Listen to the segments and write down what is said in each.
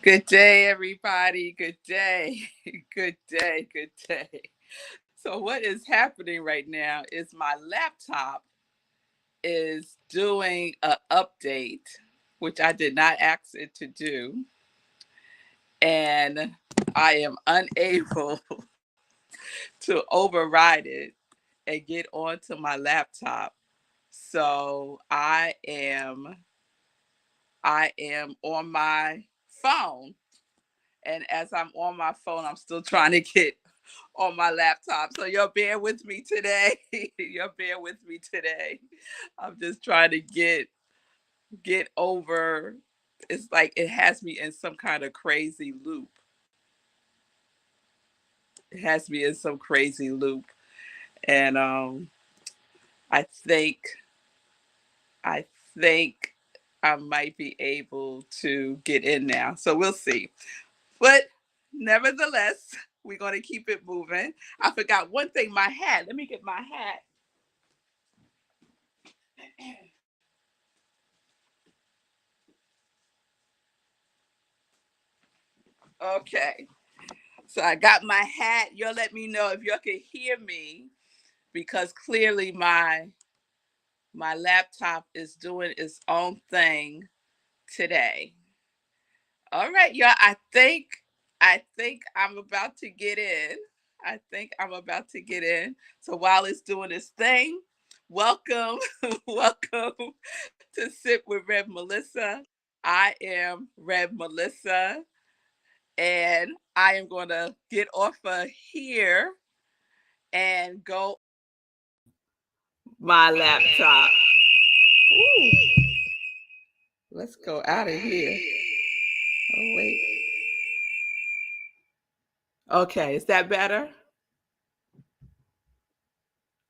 Good day, everybody. Good day. Good day. Good day. So, what is happening right now is my laptop is doing an update, which I did not ask it to do, and I am unable to override it and get onto my laptop. So, I am on my phone, and as I'm on my phone, I'm still trying to get on my laptop. So you'll bear with me today. You'll bear with me today. I'm just trying to get over. It's like it has me in some kind of crazy loop. It has me in some crazy loop, and I think I think I might be able to get in now. So we'll see. But nevertheless, we're going to keep it moving. I forgot one thing, my hat. Let me get my hat. Okay. So I got my hat. You'll let me know if you can hear me because clearly my laptop is doing its own thing today. All right, y'all. I think I'm about to get in. I think I'm about to get in. So while it's doing its thing, welcome, welcome to Sit with Rev Melissa. I am Rev Melissa, and I am going to get off of here and go my laptop. Ooh, let's go out of here. Oh, wait. Okay, is that better?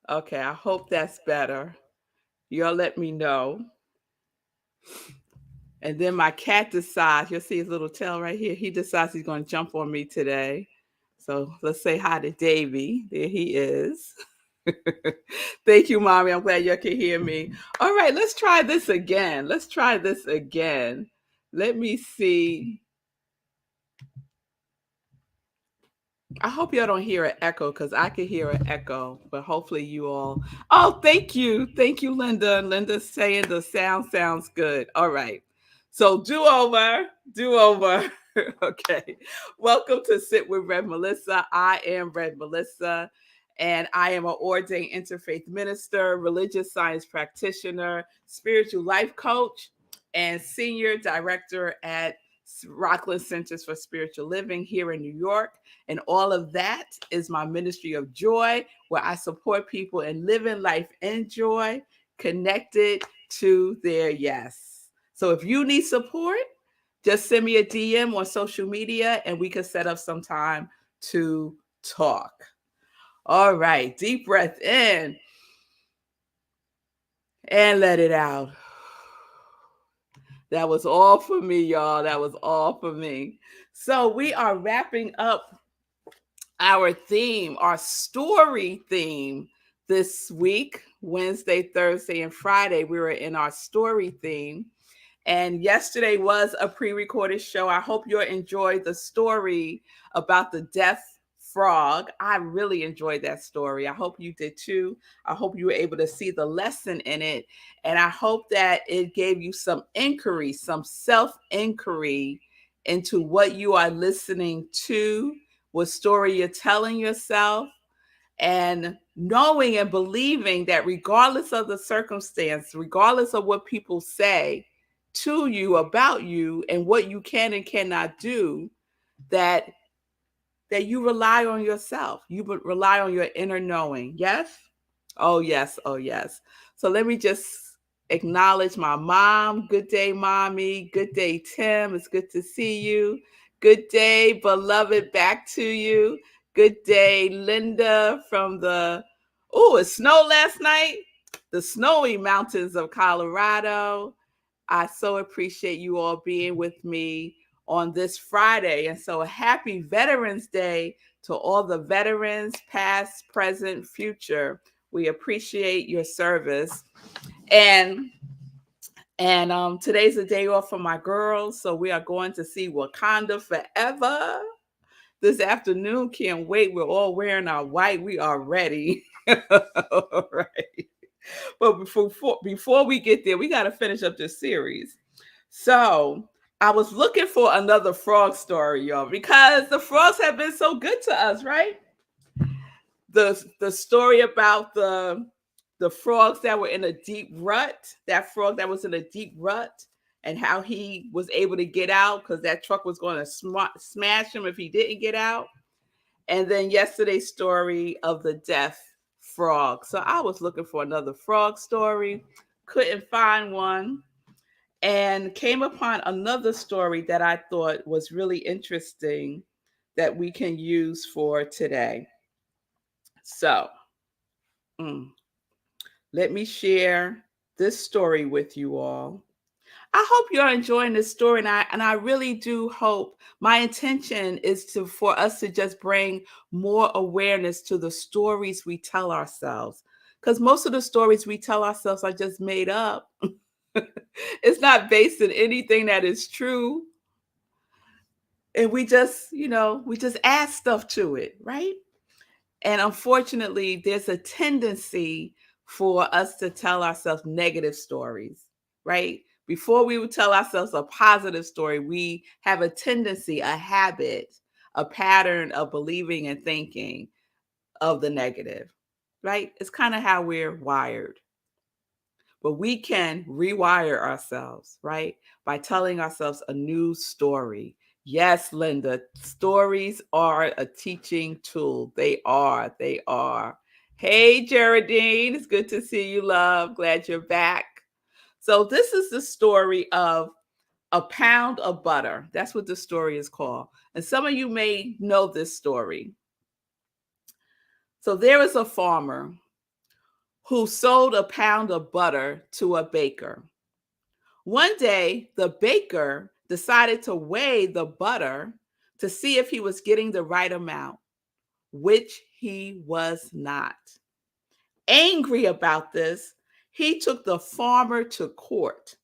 Okay, I hope that's better. Y'all let me know. And then my cat decides, you'll see his little tail right here. He decides he's going to jump on me today. So let's say hi to Davy. There he is. Thank you, Mommy. I'm glad you can hear me. All right, let's try this again. Let's try this again. Let me see. I hope y'all don't hear an echo because I can hear an echo, but hopefully you all. Oh, thank you. Thank you, Linda. Linda's saying the sound sounds good. All right. So do over. Do over. Okay. Welcome to Sit with Rev Melissa. I am Rev Melissa, and I am an ordained interfaith minister, religious science practitioner, spiritual life coach, and senior director at Rockland Centers for Spiritual Living here in New York. And all of that is my ministry of joy, where I support people in living life in joy, connected to their yes. So if you need support, just send me a DM on social media and we can set up some time to talk. All right, deep breath in and let it out. That was all for me, y'all. That was all for me. So we are wrapping up our theme, our story theme this week, Wednesday, Thursday, and Friday. We were in our story theme. And yesterday was a pre recorded show. I hope you enjoyed the story about the deaf frog. I really enjoyed that story. I hope you did too. I hope you were able to see the lesson in it. And I hope that it gave you some inquiry, some self inquiry into what you are listening to, what story you're telling yourself, and knowing and believing that regardless of the circumstance, regardless of what people say to you about you and what you can and cannot do, that you rely on yourself. You rely on your inner knowing. Yes? Oh, yes. Oh, yes. So let me just acknowledge my mom. Good day, mommy. Good day, Tim. It's good to see you. Good day, beloved. Back to you. Good day, Linda from it snowed last night. The snowy mountains of Colorado. I so appreciate you all being with me on this Friday. And so happy Veterans Day to all the veterans, past, present, future. We appreciate your service. And And today's the day off for my girls. So we are going to see Wakanda Forever this afternoon. Can't wait. We're all wearing our white. We are ready. All right. But before we get there, we got to finish up this series. So I was looking for another frog story, y'all, because the frogs have been so good to us, right? The story about the frogs that were in a deep rut, that frog that was in a deep rut, and how he was able to get out because that truck was going to smash him if he didn't get out. And then yesterday's story of the deaf frog. So I was looking for another frog story, couldn't find one, and came upon another story that I thought was really interesting that we can use for today. So, let me share this story with you all. I hope you're enjoying this story, and I really do hope. My intention is for us to just bring more awareness to the stories we tell ourselves, because most of the stories we tell ourselves are just made up. It's not based in anything that is true, and we just add stuff to it, right? And unfortunately, there's a tendency for us to tell ourselves negative stories, right? Before we would tell ourselves a positive story, we have a tendency, a habit, a pattern of believing and thinking of the negative, right? It's kind of how we're wired. But we can rewire ourselves, right? By telling ourselves a new story. Yes, Linda, stories are a teaching tool. They are. They are. Hey, Geraldine, it's good to see you, love. Glad you're back. So, this is the story of a pound of butter. That's what the story is called. And some of you may know this story. So, there is a farmer who sold a pound of butter to a baker. One day, the baker decided to weigh the butter to see if he was getting the right amount, which he was not. Angry about this, he took the farmer to court.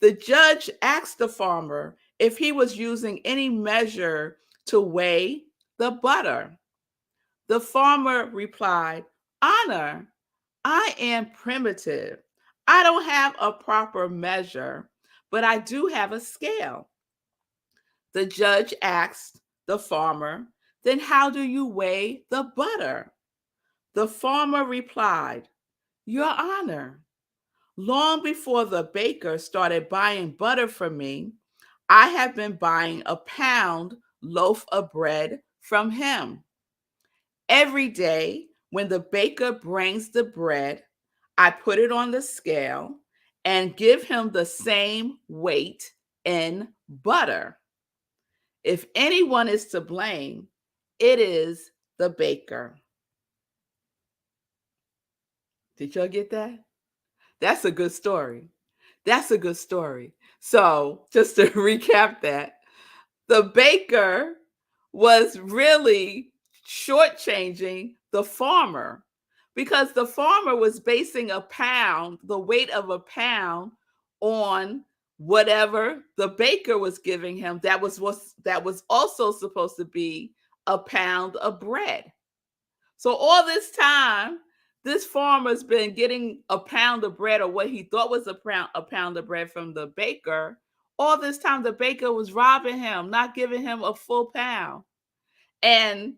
The judge asked the farmer if he was using any measure to weigh the butter. The farmer replied, "Honor, I am primitive. I don't have a proper measure, but I do have a scale." The judge asked the farmer, "Then how do you weigh the butter?" The farmer replied, "Your Honor, long before the baker started buying butter from me, I have been buying a pound loaf of bread from him. Every day when the baker brings the bread, I put it on the scale and give him the same weight in butter. If anyone is to blame, it is the baker." Did y'all get that? That's a good story. That's a good story. So, just to recap that, the baker was really shortchanging the farmer because the farmer was basing a pound, the weight of a pound, on whatever the baker was giving him. That was also supposed to be a pound of bread. So all this time, this farmer's been getting a pound of bread, or what he thought was a pound of bread, from the baker. All this time, the baker was robbing him, not giving him a full pound. And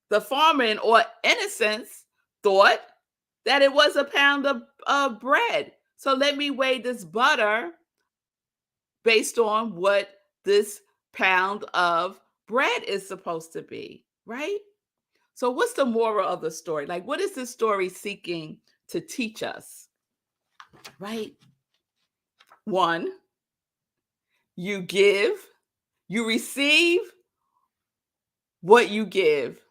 the farmer, in all innocence, thought that it was a pound of bread. So let me weigh this butter based on what this pound of bread is supposed to be, right? So, what's the moral of the story? Like, what is this story seeking to teach us? Right? One, you give, you receive what you give.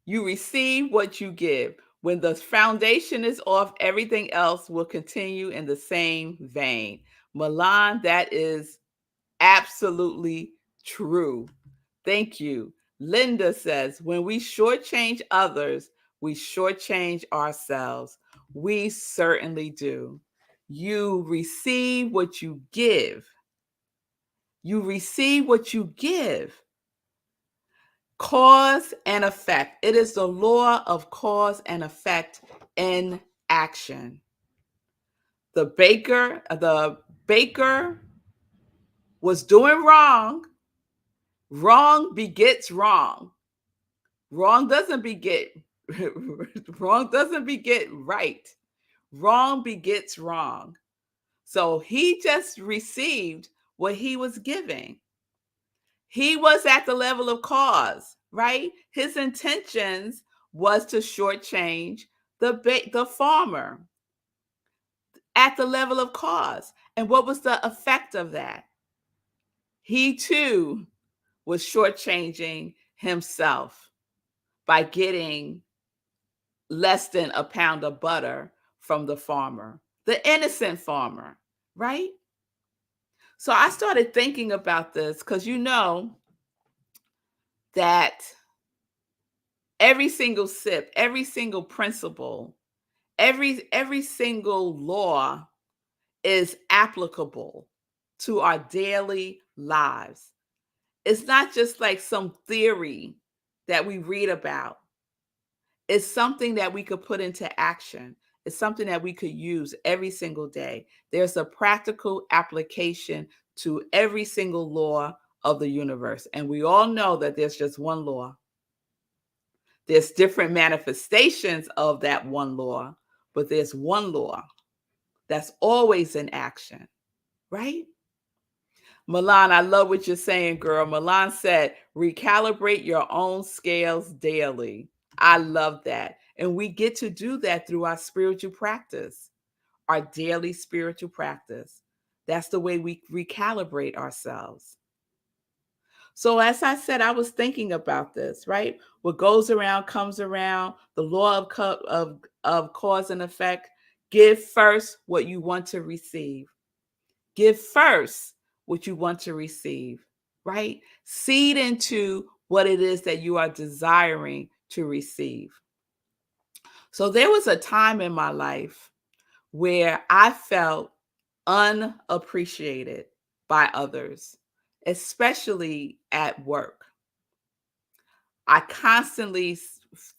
You receive what you give. When the foundation is off, everything else will continue in the same vein. Milan, that is absolutely true. Thank you. Linda says, when we shortchange others, we shortchange ourselves. We certainly do. You receive what you give. You receive what you give. Cause and effect. It is the law of cause and effect in action. The baker was doing wrong. Wrong begets wrong. Wrong doesn't beget wrong doesn't beget right. Wrong begets wrong. So he just received what he was giving. He was at the level of cause, right? His intentions was to shortchange the farmer at the level of cause. And what was the effect of that? He too was shortchanging himself by getting less than a pound of butter from the farmer, the innocent farmer, right? So I started thinking about this because you know that every single sip, every single principle, every single law is applicable to our daily lives. It's not just like some theory that we read about. It's something that we could put into action. It's something that we could use every single day. There's a practical application to every single law of the universe. And we all know that there's just one law. There's different manifestations of that one law, but there's one law that's always in action, right? Milan, I love what you're saying, girl. Milan said, recalibrate your own scales daily. I love that. And we get to do that through our spiritual practice, our daily spiritual practice. That's the way we recalibrate ourselves. So, as I said, I was thinking about this, right? What goes around comes around. The law of cause and effect. Give first what you want to receive. Give first what you want to receive, right? Seed into what it is that you are desiring to receive. So there was a time in my life where I felt unappreciated by others, especially at work. I constantly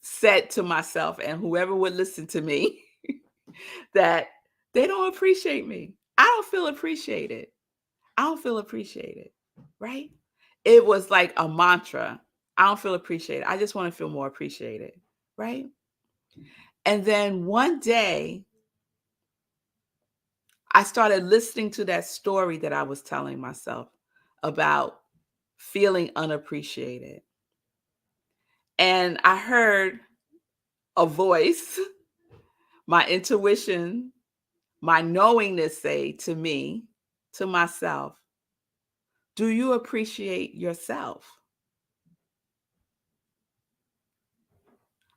said to myself and whoever would listen to me that they don't appreciate me. I don't feel appreciated. I don't feel appreciated, right? It was like a mantra. I don't feel appreciated. I just want to feel more appreciated, right? And then one day, I started listening to that story that I was telling myself about feeling unappreciated. And I heard a voice, my intuition, my knowingness say to me, to myself, do you appreciate yourself?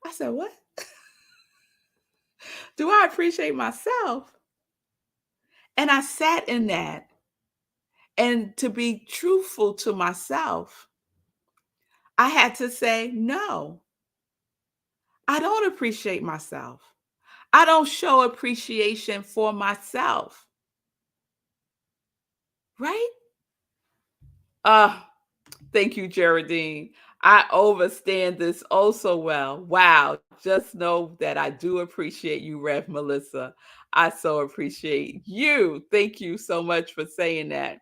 I said, what? Do I appreciate myself? And I sat in that. And to be truthful to myself, I had to say, no, I don't appreciate myself. I don't show appreciation for myself, right? Uh, Thank you, Geraldine. I overstand this oh so well. Wow. Just know that I do appreciate you, Rev Melissa. I so appreciate you. Thank you so much for saying that.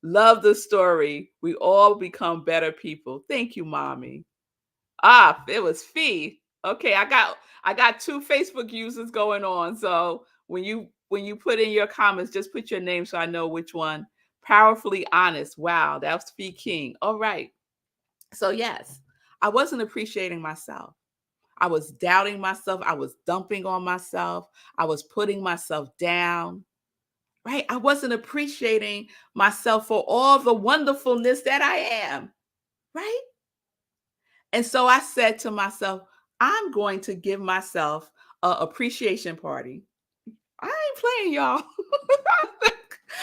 Love the story. We all become better people. Thank you, mommy. It was Fee. Okay, I got two Facebook users going on. So when you put in your comments, just put your name so I know which one. Powerfully honest. Wow, that's Fee King. All right. So yes, I wasn't appreciating myself. I was doubting myself. I was dumping on myself. I was putting myself down. Right? I wasn't appreciating myself for all the wonderfulness that I am. Right? And so I said to myself, I'm going to give myself an appreciation party. I ain't playing, y'all.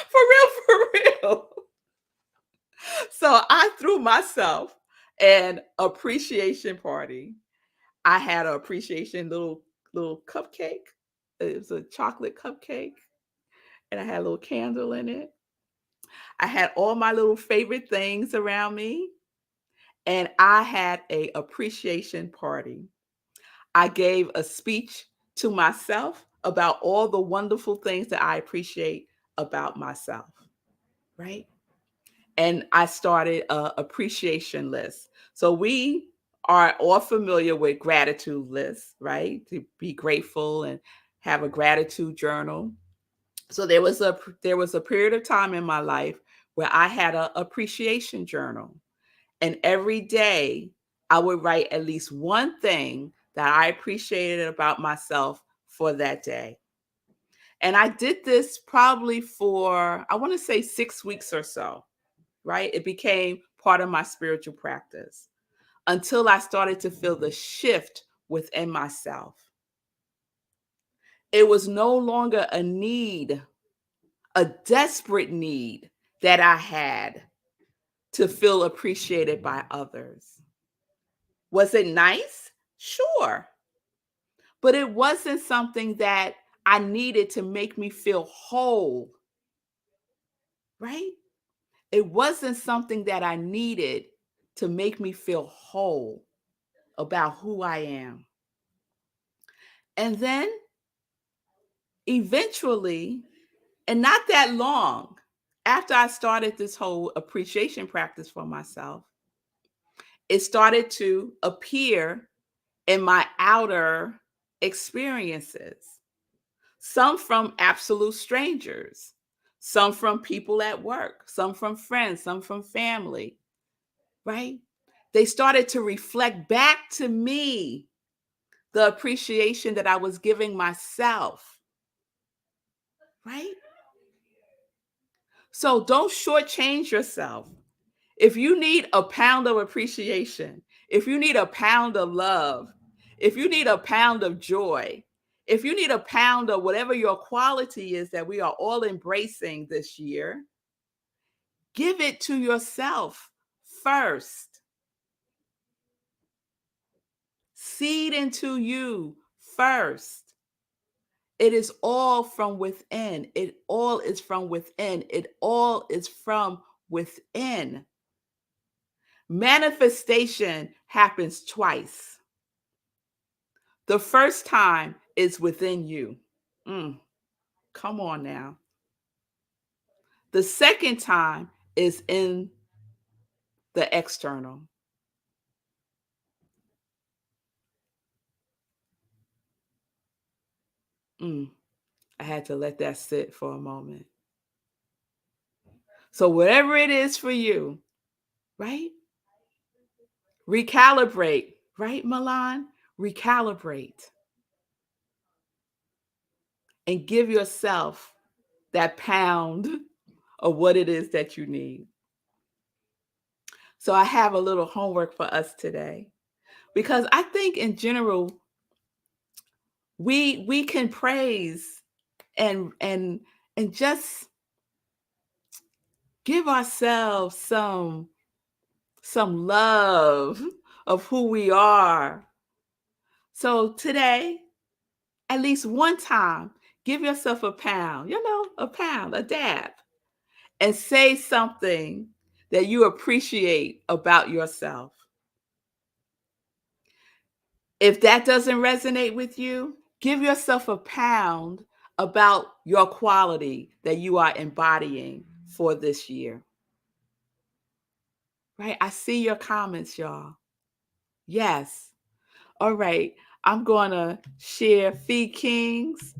For real, for real. So I threw myself an appreciation party. I had an appreciation little cupcake. It was a chocolate cupcake. and I had a little candle in it. I had all my little favorite things around me, and I had a appreciation party. I gave a speech to myself about all the wonderful things that I appreciate about myself, right? And I started a appreciation list. So we are all familiar with gratitude lists, right? To be grateful and have a gratitude journal. So there was a period of time in my life where I had an appreciation journal, and every day I would write at least one thing that I appreciated about myself for that day. And I did this probably for, I want to say, 6 weeks or so, right? It became part of my spiritual practice until I started to feel the shift within myself. It was no longer a need, a desperate need that I had to feel appreciated by others. Was it nice? Sure. But it wasn't something that I needed to make me feel whole, right? It wasn't something that I needed to make me feel whole about who I am. And then eventually, and not that long after I started this whole appreciation practice for myself, it started to appear in my outer experiences. Some from absolute strangers, some from people at work, some from friends, some from family, right? They started to reflect back to me the appreciation that I was giving myself, right? So don't shortchange yourself. If you need a pound of appreciation, if you need a pound of love, if you need a pound of joy, if you need a pound of whatever your quality is that we are all embracing this year, give it to yourself first. Seed into you first. It is all from within. It all is from within. It all is from within. Manifestation happens twice. The first time is within you. Mm, come on now. The second time is in the external. Mm, I had to let that sit for a moment. So, whatever it is for you, right? Recalibrate, right, Milan? Recalibrate and give yourself that pound of what it is that you need. So, I have a little homework for us today because I think in general, we can praise and just give ourselves some love of who we are. So today, at least one time, give yourself a pound, a pound, a dab, and say something that you appreciate about yourself. If that doesn't resonate with you, give yourself a pound about your quality that you are embodying for this year. Right? I see your comments, y'all. Yes. All right. I'm going to share Fee King's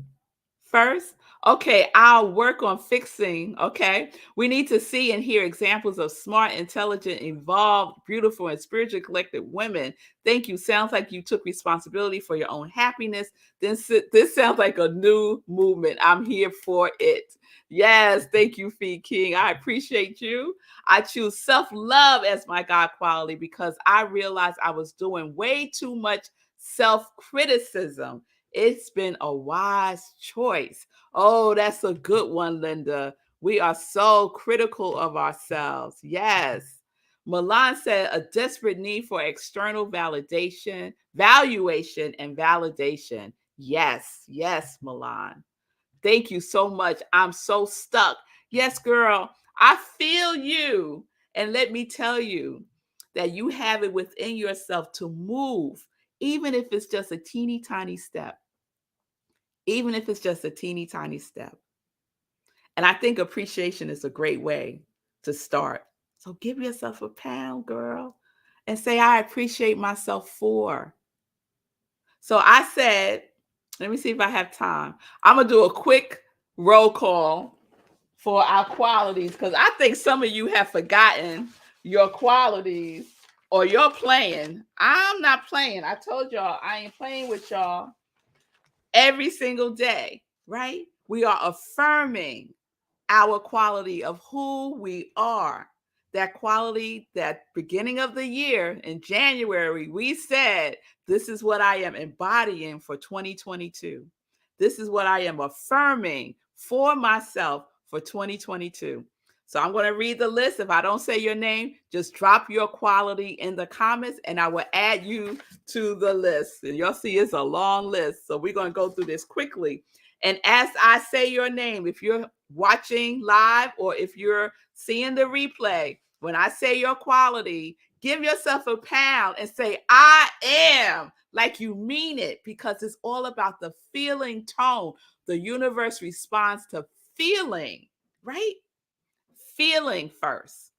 first. Okay, I'll work on fixing. Okay. We need to see and hear examples of smart, intelligent, evolved, beautiful, and spiritually collected women. Thank you. Sounds like you took responsibility for your own happiness. This sounds like a new movement. I'm here for it. Yes. Thank you, Fee King. I appreciate you. I choose self love as my God quality because I realized I was doing way too much self criticism. It's been a wise choice. Oh, that's a good one, Linda. We are so critical of ourselves. Yes. Milan said a desperate need for external validation, valuation, and validation. Yes, yes, Milan. Thank you so much. I'm so stuck. Yes, girl, I feel you. And let me tell you that you have it within yourself to move, even if it's just a teeny tiny step, even if it's just a teeny tiny step. And I think appreciation is a great way to start. So give yourself a pound, girl, and say, I appreciate myself for. So I said, let me see if I have time. I'm going to do a quick roll call for our qualities because I think some of you have forgotten your qualities or you're playing. I'm not playing. I told y'all I ain't playing with y'all every single day, right? We are affirming our quality of who we are. That quality, that beginning of the year in January, we said, this is what I am embodying for 2022. This is what I am affirming for myself for 2022. So I'm going to read the list. If I don't say your name, just drop your quality in the comments and I will add you to the list. And you'll see it's a long list. So we're going to go through this quickly. And as I say your name, if you're watching live or if you're seeing the replay, when I say your quality, give yourself a pound and say, I am, like you mean it, because it's all about the feeling tone. The universe responds to feeling, right? Feeling first.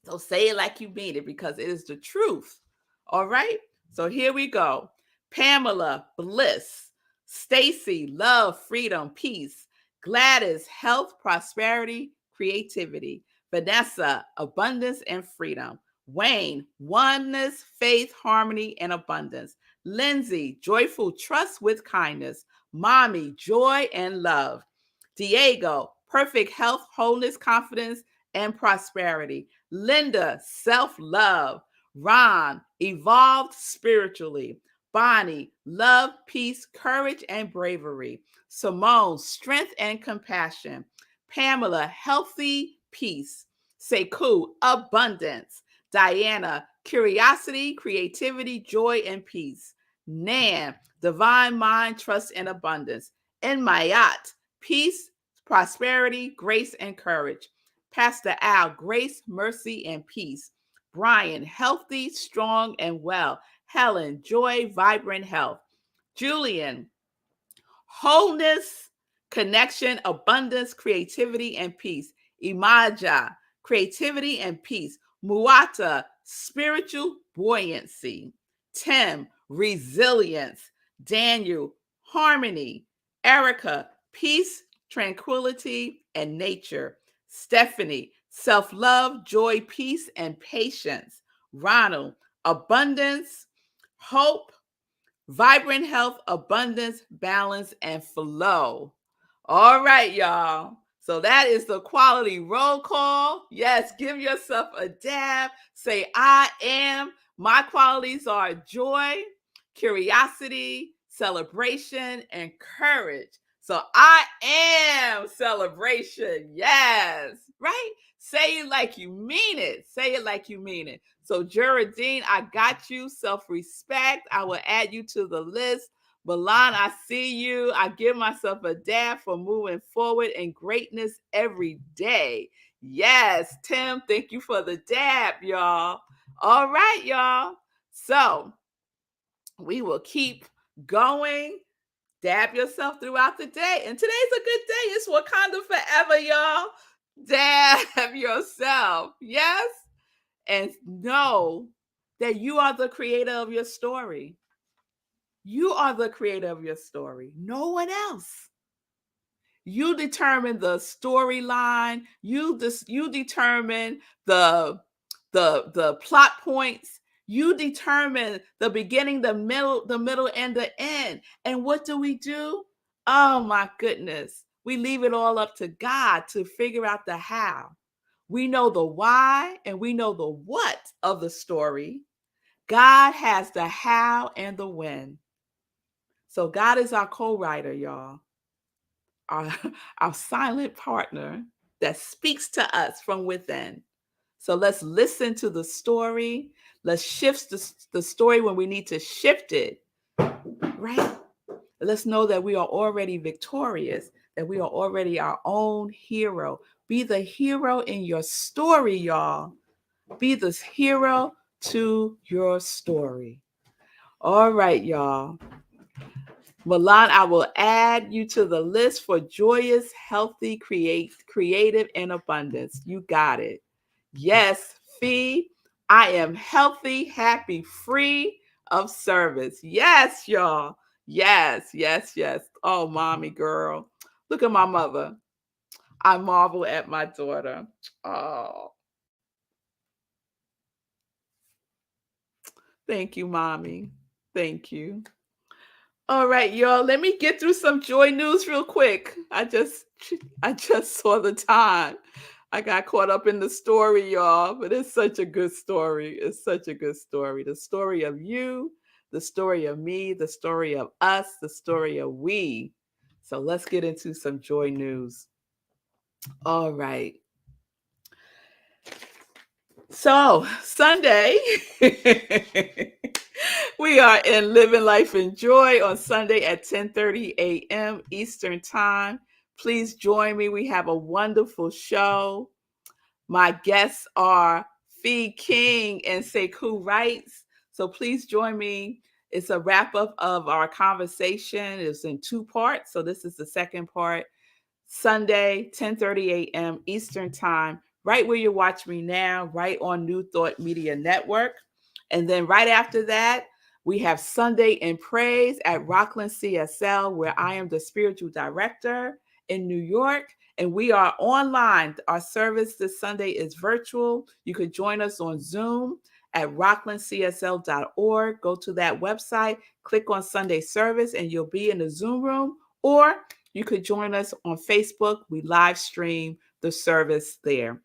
So say it like you mean it because it is the truth. All right. So here we go. Pamela, bliss. Stacy, love, freedom, peace. Gladys, health, prosperity, creativity. Vanessa, abundance and freedom. Wayne, oneness, faith, harmony, and abundance. Lindsay, joyful trust with kindness. Mommy, joy and love. Diego, perfect health, wholeness, confidence, and prosperity. Linda, self-love. Ron, evolved spiritually. Bonnie, love, peace, courage, and bravery. Simone, strength and compassion. Pamela, healthy peace. Sekou, abundance. Diana, curiosity, creativity, joy, and peace. Nan, divine mind, trust, and abundance. And Mayat, peace, prosperity, grace, and courage. Pastor Al, grace, mercy, and peace. Brian, healthy, strong, and well. Helen, joy, vibrant health. Julian, wholeness, connection, abundance, creativity, and peace. Imaja, creativity and peace. Muata, spiritual buoyancy. Tim, resilience. Daniel, harmony. Erica, peace, tranquility, and nature. Stephanie, self-love, joy, peace, and patience. Ronald, abundance, hope, vibrant health, abundance, balance, and flow. All right, y'all. So that is the quality roll call. Yes, give yourself a dab. Say, I am. My qualities are joy, curiosity, celebration, and courage. So I am celebration. Yes, right? Say it like you mean it. Say it like you mean it. So, Geraldine, I got you. Self-respect. I will add you to the list. Milan, I see you. I give myself a dab for moving forward in greatness every day. Yes, Tim, thank you for the dab, y'all. All right, y'all. So we will keep going. Dab yourself throughout the day. And today's a good day. It's Wakanda forever, y'all. Dab yourself. Yes. And know that you are the creator of your story. You are the creator of your story. No one else. You determine the storyline. You determine the plot points. You determine the beginning, the middle, and the end. And what do? Oh my goodness. We leave it all up to God to figure out the how. We know the why and we know the what of the story. God has the how and the when. So God is our co-writer, y'all. Our, our silent partner that speaks to us from within. So let's listen to the story. Let's shift the story when we need to shift it, right? Let's know that we are already victorious. that we are already our own hero. Be the hero in your story, y'all. Be the hero to your story. All right, y'all. Milan, I will add you to the list for joyous, healthy, creative, and abundance. You got it. Yes, Fee, I am healthy, happy, free of service. Yes, y'all. Yes, yes, yes. Oh, mommy girl. Look at my mother. I marvel at my daughter. Oh, thank you, mommy. Thank you. All right, y'all. Let me get through some joy news real quick. I just saw the time. I got caught up in the story, y'all, but it's such a good story. It's such a good story. The story of you, the story of me, the story of us, the story of we. So let's get into some joy news. All right. So, Sunday, we are in Living Life in Joy on Sunday at 10:30 a.m. Eastern Time. Please join me. We have a wonderful show. My guests are Fee King and Sekou Wrights. So please join me. It's a wrap up of our conversation. It's in two parts. So this is the second part. Sunday, 10:30 a.m. Eastern Time, right where you watch me now, right on New Thought Media Network. And then right after that, we have Sunday in Praise at Rockland CSL, where I am the spiritual director in New York. And we are online. Our service this Sunday is virtual. You could join us on Zoom at rocklandcsl.org. Go to that website, click on Sunday service, and you'll be in the Zoom room. Or you could join us on Facebook. We live stream the service there.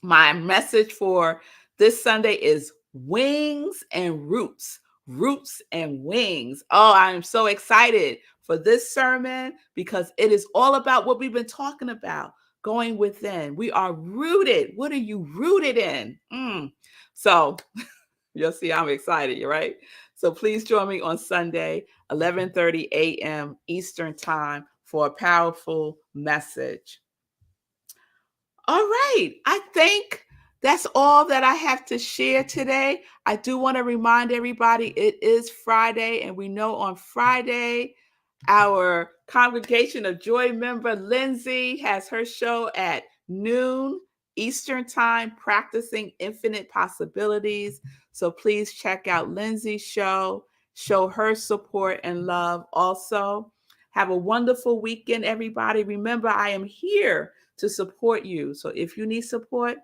My message for this Sunday is wings and roots. Roots and wings. Oh, I am so excited for this sermon because it is all about what we've been talking about, going within. We are rooted. What are you rooted in? So you'll see I'm excited, right? So please join me on Sunday, 11:30 a.m. Eastern Time for a powerful message. All right. I think that's all that I have to share today. I do want to remind everybody it is Friday, and we know on Friday, our Congregation of Joy member, Lindsay, has her show at noon Eastern Time, Practicing Infinite Possibilities. So please check out Lindsay's show, show her support and love also. Have a wonderful weekend, everybody. Remember, I am here to support you. So if you need support,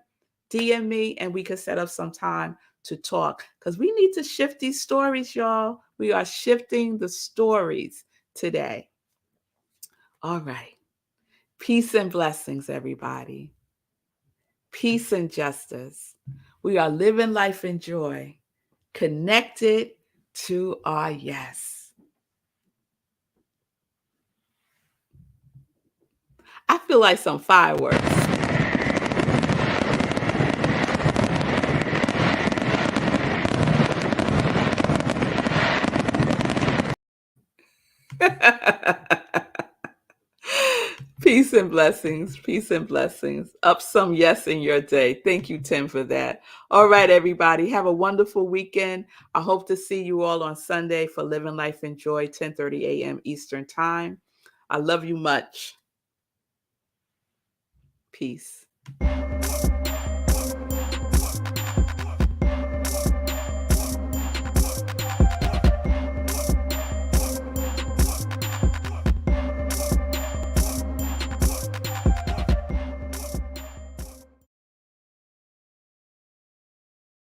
DM me and we can set up some time to talk because we need to shift these stories, y'all. We are shifting the stories today. All right. Peace and blessings, everybody. Peace and justice. We are living life in joy, connected to our yes. I feel like some fireworks. Peace and blessings. Peace and blessings. Up some yes in your day. Thank you, Tim, for that. All right, everybody. Have a wonderful weekend. I hope to see you all on Sunday for Living Life in Joy, 10:30 a.m. Eastern Time. I love you much. Peace.